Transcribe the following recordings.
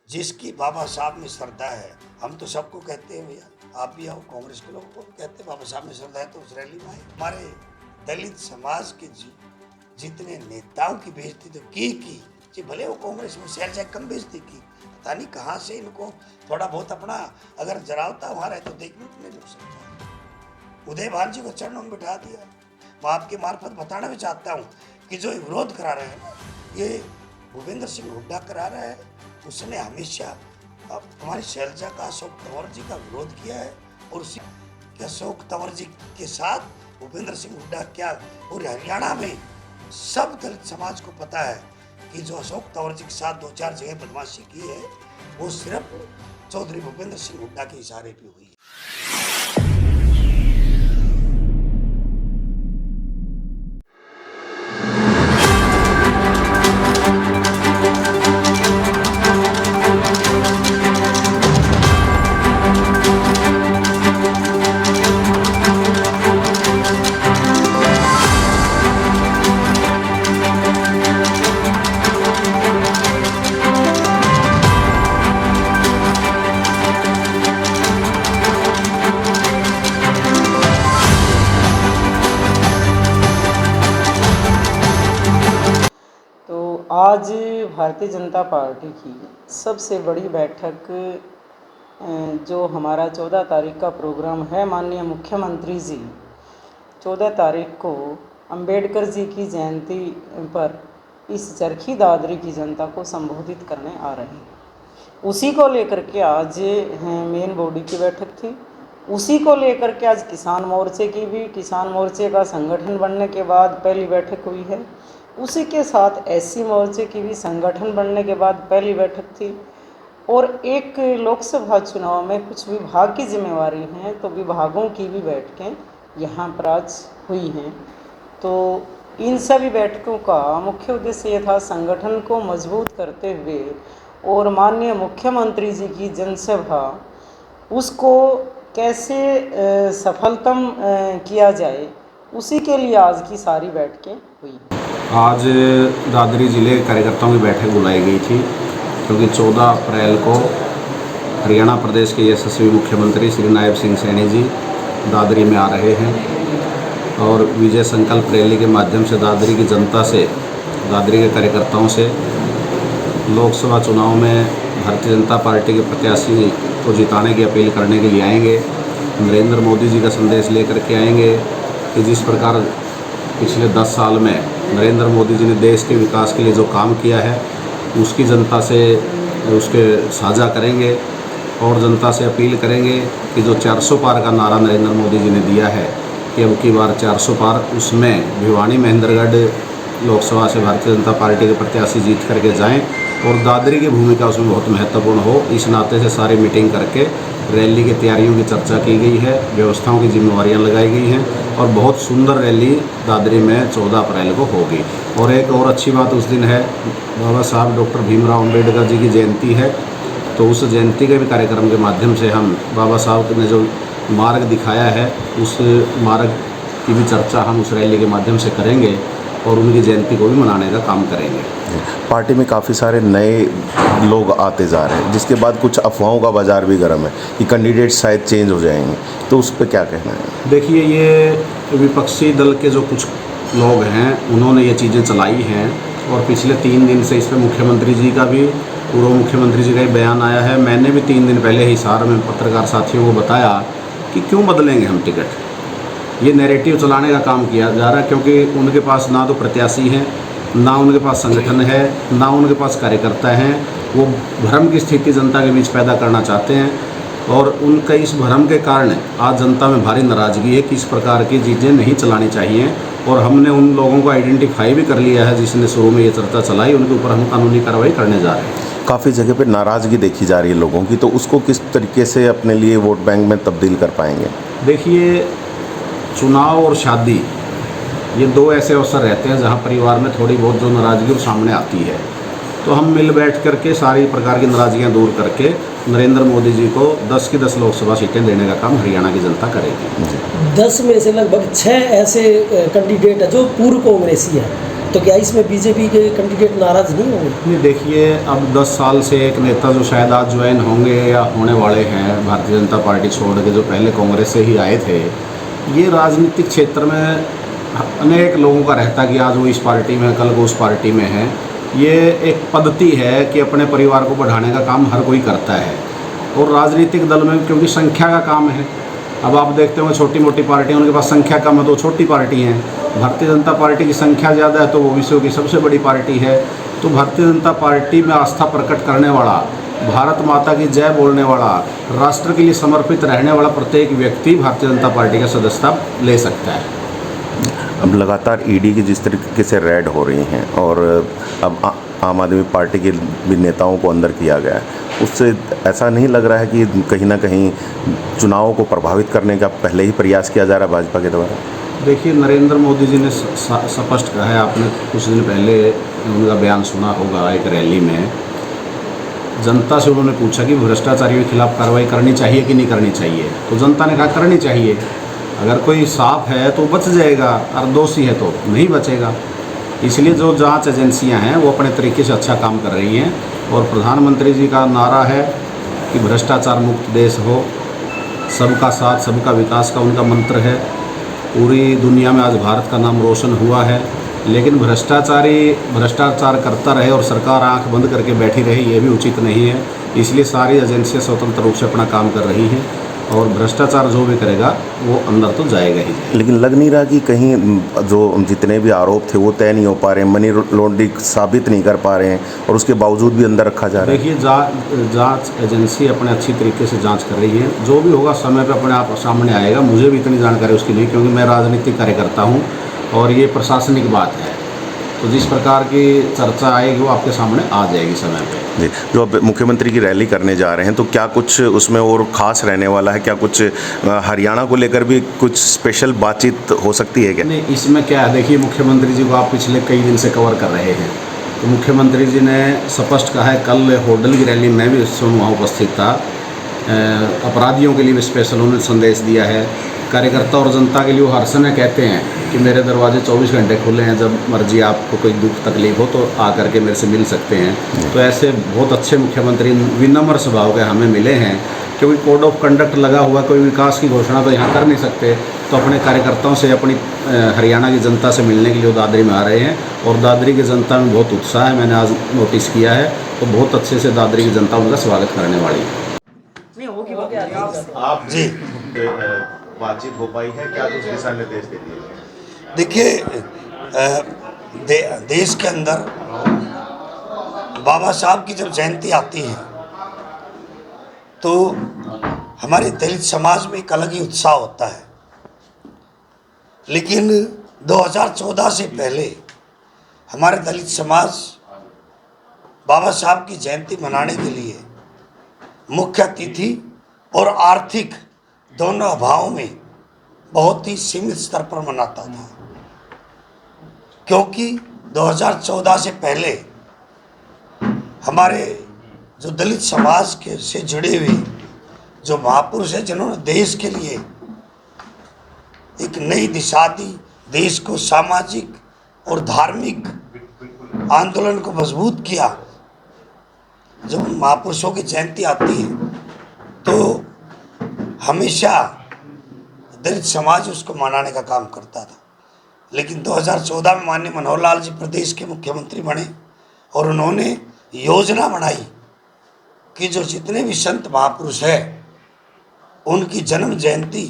जिसकी बाबा साहब में श्रद्धा है, हम तो सबको कहते हैं भैया आप भी आओ, कांग्रेस के लोगों को भी कहते हैं बाबा साहब में श्रद्धा है तो उस रैली में आए। हमारे दलित समाज के जितने नेताओं की बेइज्जती तो की जी, भले वो कांग्रेस में शैलजा कम बेइज्जती की, पता नहीं कहाँ से इनको थोड़ा बहुत अपना अगर जरावता वहाँ रहे तो देखने को नहीं रुक सकता। उदय भान जी को चरणों में बिठा दिया। मैं आपके मार्फत बताना भी चाहता हूँ कि जो विरोध करा रहे हैं ना, ये भूपेंद्र सिंह हुड्डा करा रहा है। उसने हमेशा हमारी शैलजा का अशोक तंवर जी का विरोध किया है और उसी अशोक तंवर जी के साथ भूपेंद्र सिंह हुड्डा क्या, और हरियाणा में सब दलित समाज को पता है कि जो अशोक तंवर जी के साथ 2-4 जगह बदमाशी की है वो सिर्फ चौधरी भूपेंद्र सिंह हुड्डा के इशारे पे हुई है। आज भारतीय जनता पार्टी की सबसे बड़ी बैठक जो हमारा 14 तारीख का प्रोग्राम है, माननीय मुख्यमंत्री जी 14 तारीख को अंबेडकर जी की जयंती पर इस चरखी दादरी की जनता को संबोधित करने आ रहे हैं। उसी को लेकर के आज मेन बॉडी की बैठक थी। उसी को लेकर के आज किसान मोर्चे का संगठन बनने के बाद पहली बैठक हुई है। उसी के साथ एससी मोर्चे की भी संगठन बनने के बाद पहली बैठक थी। और एक लोकसभा चुनाव में कुछ विभाग की जिम्मेवारी हैं तो विभागों की भी बैठकें यहाँ पर आज हुई हैं। तो इन सभी बैठकों का मुख्य उद्देश्य ये था संगठन को मजबूत करते हुए और माननीय मुख्यमंत्री जी की जनसभा उसको कैसे सफलतम किया जाए, उसी के लिए आज की सारी बैठकें हुई। आज दादरी ज़िले के कार्यकर्ताओं की बैठक बुलाई गई थी क्योंकि 14 अप्रैल को हरियाणा प्रदेश के यशस्वी मुख्यमंत्री श्री नायब सिंह सैनी जी दादरी में आ रहे हैं और विजय संकल्प रैली के माध्यम से दादरी की जनता से, दादरी के कार्यकर्ताओं से लोकसभा चुनाव में भारतीय जनता पार्टी के प्रत्याशी को जिताने की अपील करने के लिए आएंगे। नरेंद्र मोदी जी का संदेश लेकर के आएंगे कि जिस प्रकार पिछले 10 साल में नरेंद्र मोदी जी ने देश के विकास के लिए जो काम किया है उसकी जनता से उसके साझा करेंगे और जनता से अपील करेंगे कि जो 400 पार का नारा नरेंद्र मोदी जी ने दिया है कि अब की बार 400 पार, उसमें भिवानी महेंद्रगढ़ लोकसभा से भारतीय जनता पार्टी के प्रत्याशी जीत करके जाएं और दादरी की भूमिका उसमें बहुत महत्वपूर्ण हो। इस नाते से सारी मीटिंग करके रैली की तैयारियों की चर्चा की गई है, व्यवस्थाओं की जिम्मेवारियां लगाई गई हैं और बहुत सुंदर रैली दादरी में 14 अप्रैल को होगी। और एक और अच्छी बात उस दिन है, बाबा साहब डॉक्टर भीमराव अंबेडकर जी की जयंती है, तो उस जयंती के भी कार्यक्रम के माध्यम से हम बाबा साहब ने जो मार्ग दिखाया है उस मार्ग की भी चर्चा हम उस रैली के माध्यम से करेंगे और उनकी जयंती को भी मनाने का काम करेंगे। पार्टी में काफ़ी सारे नए लोग आते जा रहे हैं, जिसके बाद कुछ अफवाहों का बाजार भी गर्म है कि कैंडिडेट शायद चेंज हो जाएंगे, तो उस पर क्या कहना है? देखिए, ये विपक्षी दल के जो कुछ लोग हैं उन्होंने ये चीज़ें चलाई हैं और पिछले 3 दिन से इस पर मुख्यमंत्री जी का भी, पूर्व मुख्यमंत्री जी का भी बयान आया है। मैंने भी 3 दिन पहले हिसार में पत्रकार साथियों को बताया कि क्यों बदलेंगे हम टिकट। ये नैरेटिव चलाने का काम किया जा रहा है क्योंकि उनके पास ना तो प्रत्याशी हैं, ना उनके पास संगठन है, ना उनके पास कार्यकर्ता हैं। वो भ्रम की स्थिति जनता के बीच पैदा करना चाहते हैं और उनके इस भ्रम के कारण आज जनता में भारी नाराज़गी है कि इस प्रकार की चीज़ें नहीं चलानी चाहिए। और हमने उन लोगों को आइडेंटिफाई भी कर लिया है जिसने शुरू में ये चर्चा चलाई, उनके ऊपर हम कानूनी कार्रवाई करने जा रहे हैं। काफ़ी जगह पे नाराज़गी देखी जा रही है लोगों की, तो उसको किस तरीके से अपने लिए वोट बैंक में तब्दील कर पाएंगे? देखिए, चुनाव और शादी ये 2 ऐसे अवसर रहते हैं जहां परिवार में थोड़ी बहुत जो नाराज़गी सामने आती है, तो हम मिल बैठ करके सारी प्रकार की नाराज़गियां दूर करके नरेंद्र मोदी जी को 10 की 10 लोकसभा सीटें देने का काम हरियाणा की जनता करेगी। 10 में से लगभग 6 ऐसे कैंडिडेट हैं जो पूर्व कांग्रेसी हैं, तो क्या इसमें बीजेपी के कैंडिडेट नाराज नहीं होंगे? ये देखिए, अब 10 साल से एक नेता जो शायद आज ज्वाइन होंगे या होने वाले हैं भारतीय जनता पार्टी छोड़ के, जो पहले कांग्रेस से ही आए थे, ये राजनीतिक क्षेत्र में अनेक लोगों का रहता कि आज वो इस पार्टी में, कल को उस पार्टी में है। ये एक पद्धति है कि अपने परिवार को बढ़ाने का काम हर कोई करता है, और राजनीतिक दल में क्योंकि संख्या का काम है। अब आप देखते होंगे छोटी मोटी पार्टियाँ, उनके पास संख्या कम है तो छोटी पार्टी हैं। भारतीय जनता पार्टी की संख्या ज़्यादा है तो वो विश्व की सबसे बड़ी पार्टी है। तो भारतीय जनता पार्टी में आस्था प्रकट करने वाला, भारत माता की जय बोलने वाला, राष्ट्र के लिए समर्पित रहने वाला प्रत्येक व्यक्ति भारतीय जनता पार्टी का सदस्यता ले सकता है। अब लगातार ईडी की जिस तरीके से रेड हो रही हैं और अब आम आदमी पार्टी के भी नेताओं को अंदर किया गया है, उससे ऐसा नहीं लग रहा है कि कहीं ना कहीं चुनावों को प्रभावित करने का पहले ही प्रयास किया जा रहा है भाजपा के द्वारा? देखिए, नरेंद्र मोदी जी ने स्पष्ट कहा है, आपने कुछ दिन पहले उनका बयान सुना होगा एक रैली में। जनता से उन्होंने पूछा कि भ्रष्टाचारियों के खिलाफ कार्रवाई करनी चाहिए कि नहीं करनी चाहिए, तो जनता ने कहा करनी चाहिए। अगर कोई साफ है तो बच जाएगा और दोषी है तो नहीं बचेगा। इसलिए जो जांच एजेंसियां हैं वो अपने तरीके से अच्छा काम कर रही हैं, और प्रधानमंत्री जी का नारा है कि भ्रष्टाचार मुक्त देश हो, सबका साथ सबका विकास का उनका मंत्र है। पूरी दुनिया में आज भारत का नाम रोशन हुआ है, लेकिन भ्रष्टाचारी भ्रष्टाचार करता रहे और सरकार आंख बंद करके बैठी रही, ये भी उचित नहीं है। इसलिए सारी एजेंसियां स्वतंत्र रूप से अपना काम कर रही हैं, और भ्रष्टाचार जो भी करेगा वो अंदर तो जाएगा ही। लेकिन लग नहीं रहा कि कहीं जो जितने भी आरोप थे वो तय नहीं हो पा रहे हैं, मनी लॉन्ड्रिंग साबित नहीं कर पा रहे हैं, और उसके बावजूद भी अंदर रखा जा रहा है? देखिए, जांच एजेंसी अपने अच्छी तरीके से जांच कर रही है। जो भी होगा समय पे अपने आप सामने आएगा। मुझे भी इतनी जानकारी उसकी नहीं, क्योंकि मैं राजनीतिक कार्यकर्ता हूँ और ये प्रशासनिक बात है। तो जिस प्रकार की चर्चा आएगी वो आपके सामने आ जाएगी समय पे। जी, जो अब मुख्यमंत्री की रैली करने जा रहे हैं तो क्या कुछ उसमें और ख़ास रहने वाला है? क्या कुछ हरियाणा को लेकर भी कुछ स्पेशल बातचीत हो सकती है क्या? नहीं, इसमें क्या है, देखिए, मुख्यमंत्री जी को आप पिछले कई दिन से कवर कर रहे हैं, तो मुख्यमंत्री जी ने स्पष्ट कहा है। कल होडल की रैली में भी वहाँ उपस्थित था। अपराधियों के लिए भी स्पेशल उन्होंने संदेश दिया है। कार्यकर्ता और जनता के लिए वो हर समय कहते हैं कि मेरे दरवाजे 24 घंटे खुले हैं, जब मर्जी आपको कोई दुख तकलीफ हो तो आ करके मेरे से मिल सकते हैं। तो ऐसे बहुत अच्छे मुख्यमंत्री विनम्र स्वभाव के हमें मिले हैं, क्योंकि कोड ऑफ कंडक्ट लगा हुआ, कोई विकास की घोषणा तो यहाँ कर नहीं सकते। तो अपने कार्यकर्ताओं से, अपनी हरियाणा की जनता से मिलने के लिए वो दादरी में आ रहे हैं, और दादरी की जनता में बहुत उत्साह है। मैंने आज नोटिस किया है, तो बहुत अच्छे से दादरी की जनता उनका स्वागत करने वाली है। आप जी, बातचीत हो पाई है क्या? कुछ दिशा निर्देश दे दिए? देखिए, देश के अंदर बाबा साहब की जब जयंती आती है तो हमारे दलित समाज में एक अलग ही उत्साह होता है। लेकिन 2014 से पहले हमारे दलित समाज बाबा साहब की जयंती मनाने के लिए मुख्य अतिथि और आर्थिक दोनों अभावों में बहुत ही सीमित स्तर पर मनाता था, क्योंकि 2014 से पहले हमारे जो दलित समाज के से जुड़े हुए जो महापुरुष हैं, जिन्होंने देश के लिए एक नई दिशा दी, देश को सामाजिक और धार्मिक आंदोलन को मजबूत किया, जब उन महापुरुषों की जयंती आती है तो हमेशा दलित समाज उसको मनाने का काम करता था। लेकिन 2014 में माननीय मनोहर लाल जी प्रदेश के मुख्यमंत्री बने, और उन्होंने योजना बनाई कि जो जितने भी संत महापुरुष हैं उनकी जन्म जयंती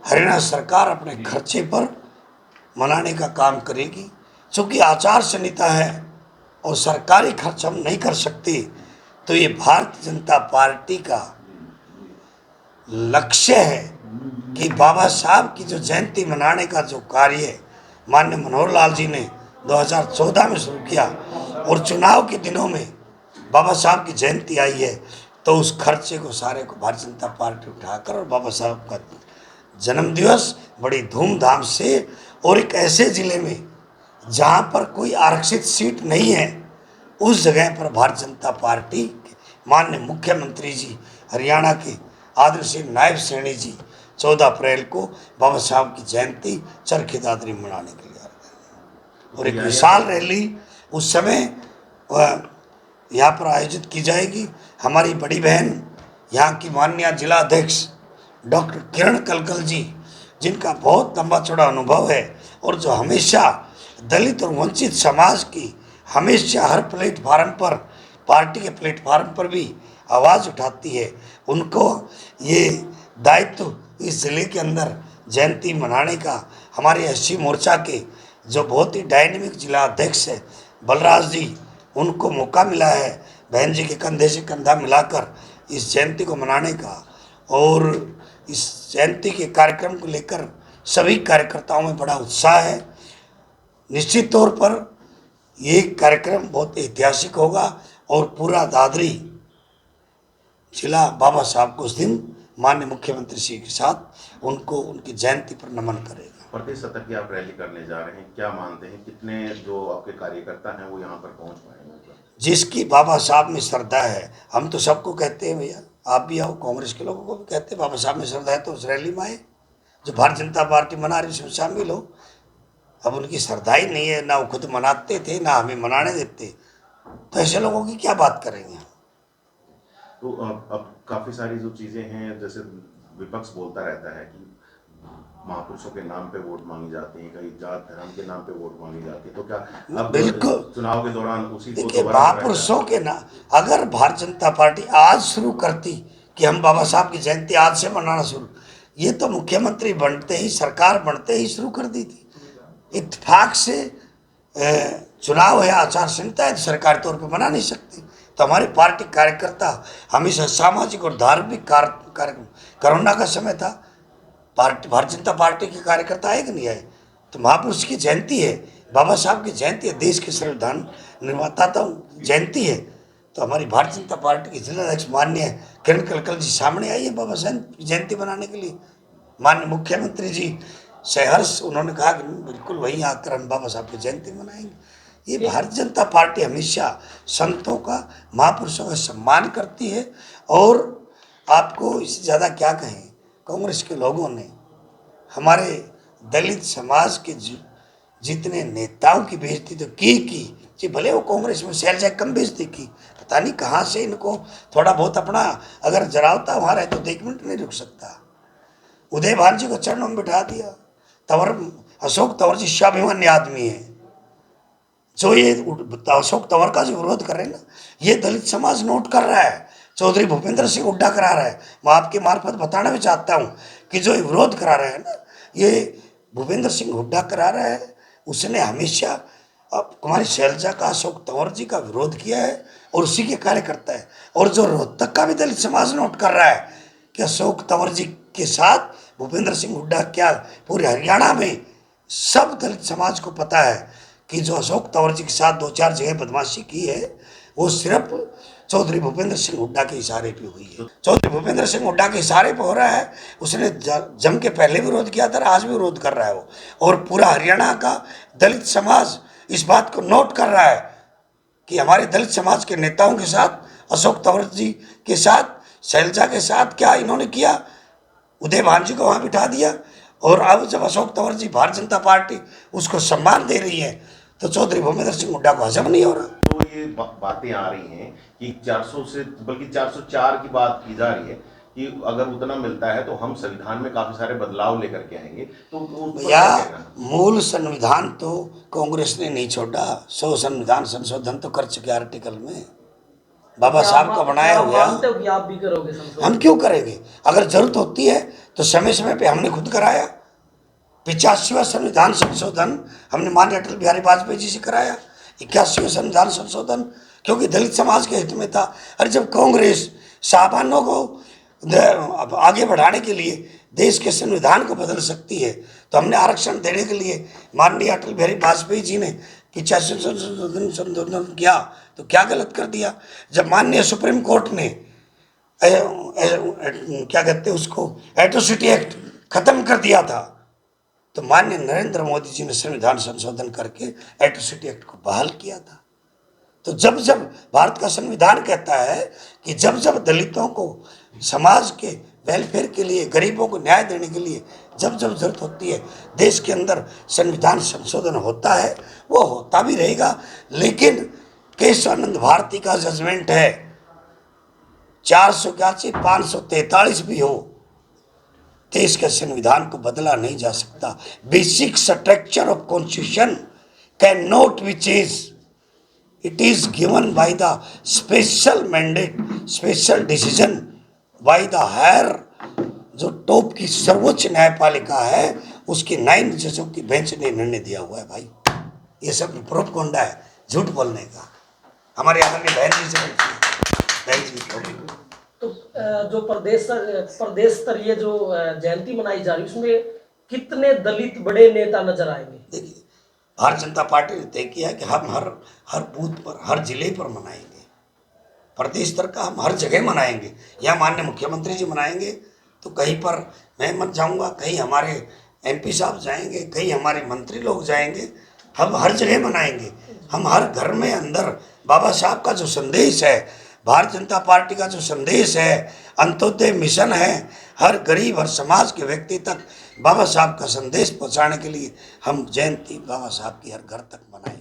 हरियाणा सरकार अपने खर्चे पर मनाने का काम करेगी। चूँकि आचार संहिता है और सरकारी खर्च हम नहीं कर सकते, तो ये भारतीय जनता पार्टी का लक्ष्य है कि बाबा साहब की जो जयंती मनाने का जो कार्य माननीय मनोहर लाल जी ने 2014 में शुरू किया, और चुनाव के दिनों में बाबा साहब की जयंती आई है, तो उस खर्चे को सारे को भारतीय जनता पार्टी उठाकर और बाबा साहब का जन्मदिवस बड़ी धूमधाम से, और एक ऐसे ज़िले में जहाँ पर कोई आरक्षित सीट नहीं है, उस जगह पर भारतीय जनता पार्टी के माननीय मुख्यमंत्री जी हरियाणा के आदरणीय नायब सैनी जी 14 अप्रैल को बाबा साहब की जयंती चरखी दादरी मनाने के लिए आ रहे हैं। और एक विशाल रैली उस समय यहाँ पर आयोजित की जाएगी। हमारी बड़ी बहन यहाँ की माननीय जिला अध्यक्ष डॉक्टर किरण कलकल जी, जिनका बहुत लंबा चौड़ा अनुभव है और जो हमेशा दलित और वंचित समाज की हमेशा हर प्लेटफार्म पर, पार्टी के प्लेटफार्म पर भी आवाज़ उठाती है, उनको ये दायित्व इस ज़िले के अंदर जयंती मनाने का हमारे एससी मोर्चा के जो बहुत ही डायनेमिक जिला अध्यक्ष है बलराज जी, उनको मौका मिला है बहन जी के कंधे से कंधा मिलाकर इस जयंती को मनाने का। और इस जयंती के कार्यक्रम को लेकर सभी कार्यकर्ताओं में बड़ा उत्साह है। निश्चित तौर पर ये कार्यक्रम बहुत ऐतिहासिक होगा और पूरा दादरी जिला बाबा साहब को उस दिन माननीय मुख्यमंत्री जी के साथ उनको उनकी जयंती पर नमन करेगा। प्रदेश स्तर की आप रैली करने जा रहे हैं, क्या मानते हैं कितने जो आपके कार्यकर्ता हैं वो यहाँ पर पहुँच पाएंगे? जिसकी बाबा साहब में श्रद्धा है, हम तो सबको कहते हैं भैया, आप भी आओ, कांग्रेस के लोगों को भी कहते हैं बाबा साहब में श्रद्धा है तो उस रैली में आए, जो भारतीय जनता पार्टी मना रही उसमें शामिल हो। अब उनकी श्रद्धा ही नहीं है, ना वो खुद मनाते थे ना हमें मनाने देते, तो ऐसे लोगों की क्या बात करेंगे। तो अब काफ़ी सारी जो चीज़ें हैं, जैसे विपक्ष बोलता रहता है कि महापुरुषों के नाम पे वोट मांगी जाती है, कहीं जात धर्म के नाम पे वोट मांगी जाती है, तो क्या अब बिल्कुल चुनाव के दौरान उसी को देखिए, महापुरुषों के नाम अगर भारतीय जनता पार्टी आज शुरू करती कि हम बाबा साहब की जयंती आज से मनाना शुरू, ये तो मुख्यमंत्री बनते ही, सरकार बनते ही शुरू कर दी थी। इत्तेफाक से चुनाव है, आचार संहिता है, तो सरकारी तौर पर मना नहीं सकती। तो हमारी पार्टी कार्यकर्ता हमेशा सामाजिक और धार्मिक कार्यक्रम, कोरोना का समय था, भारतीय जनता पार्टी के कार्यकर्ता आए कि नहीं आए, तो महापुरुष की जयंती है, बाबा साहब की जयंती है, देश के संविधान निर्माता जयंती है, तो हमारी भारतीय जनता पार्टी के जिला अध्यक्ष माननीय किरण कलकल जी सामने आई है बाबा साहब की जयंती मनाने के लिए। माननीय मुख्यमंत्री जी सहर्ष उन्होंने कहा कि बिल्कुल वहीं आकर हम बाबा साहब की जयंती मनाएंगे। ये भारतीय जनता पार्टी हमेशा संतों का, महापुरुषों का सम्मान करती है। और आपको इससे ज़्यादा क्या कहें, कांग्रेस के लोगों ने हमारे दलित समाज के जितने नेताओं की बेइज्जती तो की जी, भले वो कांग्रेस में शैलजा कम बेइज्जती की, पता नहीं कहाँ से इनको थोड़ा बहुत अपना अगर जरावता वहाँ रहे तो 1 मिनट नहीं रुक सकता। उदय भान जी को चरणों में बिठा दिया। अशोक तंवर जी स्वाभिमानी आदमी है, जो ये अशोक तंवर का जो विरोध कर रहे हैं ना, ये दलित समाज नोट कर रहा है। चौधरी भूपेंद्र सिंह हुड्डा करा रहा है। मैं आपके मार्फत बताना भी चाहता हूँ कि जो विरोध करा रहे हैं ना, ये भूपेंद्र सिंह हुड्डा करा रहा है। उसने हमेशा कुमारी शैलजा का, अशोक तंवर जी का विरोध किया है और उसी के कार्यकर्ता है। और जो रोहतक का भी दलित समाज नोट कर रहा है कि अशोक तंवर जी के साथ भूपेंद्र सिंह हुड्डा, क्या पूरे हरियाणा में सब दलित समाज को पता है कि जो अशोक तंवर जी के साथ 2-4 जगह बदमाशी की है वो सिर्फ चौधरी भूपेंद्र सिंह हुड्डा के इशारे पे हुई है। चौधरी भूपेंद्र सिंह हुड्डा के इशारे पे हो रहा है। उसने जम के पहले विरोध किया था, आज भी विरोध कर रहा है वो। और पूरा हरियाणा का दलित समाज इस बात को नोट कर रहा है कि हमारे दलित समाज के नेताओं के साथ, अशोक तंवर जी के साथ, शैलजा के साथ क्या इन्होंने किया। उदय भान जी को वहाँ बिठा दिया। और अब जब अशोक तंवर जी, भारतीय जनता पार्टी उसको सम्मान दे रही है, तो चौधरी भूपेंद्र सिंह हुड्डा को हजम नहीं हो रहा। तो ये बातें आ रही हैं कि 400 से बल्कि 404 की बात की जा रही है कि अगर उतना मिलता है तो हम संविधान में काफी सारे बदलाव लेकर के आएंगे। तो भैया, मूल संविधान तो कांग्रेस ने नहीं छोड़ा। 100 संविधान संशोधन तो कर चुके आर्टिकल में, बाबा साहब का बनाया हुआ। आप भी करोगे संशोधन? हम क्यों करेंगे? अगर जरूरत होती है तो समय समय पे हमने खुद कराया। 85वां संविधान संशोधन हमने माननीय अटल बिहारी वाजपेयी जी से कराया। 81वां संविधान संशोधन क्योंकि दलित समाज के हित में था। अरे जब कांग्रेस साहबानों को आगे बढ़ाने के लिए देश के संविधान को बदल सकती है, तो हमने आरक्षण देने के लिए माननीय अटल बिहारी वाजपेयी जी ने 85वां संशोधन किया, तो क्या गलत कर दिया। जब माननीय सुप्रीम कोर्ट ने क्या कहते हैं उसको, एट्रोसिटी एक्ट खत्म कर दिया था, तो माननीय नरेंद्र मोदी जी ने संविधान संशोधन करके एट्रोसिटी एक्ट को बहाल किया था। तो जब जब भारत का संविधान कहता है कि जब जब दलितों को समाज के वेलफेयर के लिए, गरीबों को न्याय देने के लिए जब जब जरूरत होती है देश के अंदर संविधान संशोधन होता है, वो होता भी रहेगा। लेकिन केशवानंद भारती का जजमेंट है 481 543 भी हो, देश के संविधान को बदला नहीं जा सकता। Basic structure of constitution can not be change, it is given by the special mandate, special decision by the higher, जो टॉप की सर्वोच्च न्यायपालिका है उसके 9 जजों की बेंच ने निर्णय दिया हुआ है। भाई ये सब प्रोपगेंडा है, झूठ बोलने का। हमारे आदरणीय बहन जी से बहन जी तो जो प्रदेश स्तरीय जो जयंती मनाई जा रही है उसमें कितने दलित बड़े नेता नजर आएंगे? देखिए, भारतीय जनता पार्टी ने तय किया कि हम हर बूथ पर, हर जिले पर मनाएंगे। प्रदेश स्तर का हम हर जगह मनाएंगे। या माननीय मुख्यमंत्री जी मनाएंगे तो कहीं पर मैं मत जाऊंगा, कहीं हमारे MP साहब जाएंगे, कहीं हमारे मंत्री लोग जाएंगे। हम हर जगह मनाएंगे। हम हर घर में अंदर बाबा साहब का जो संदेश है, भारतीय जनता पार्टी का जो संदेश है, अंत्योदय मिशन है, हर गरीब, हर समाज के व्यक्ति तक बाबा साहब का संदेश पहुंचाने के लिए हम जयंती बाबा साहब की हर घर तक मनाएंगे।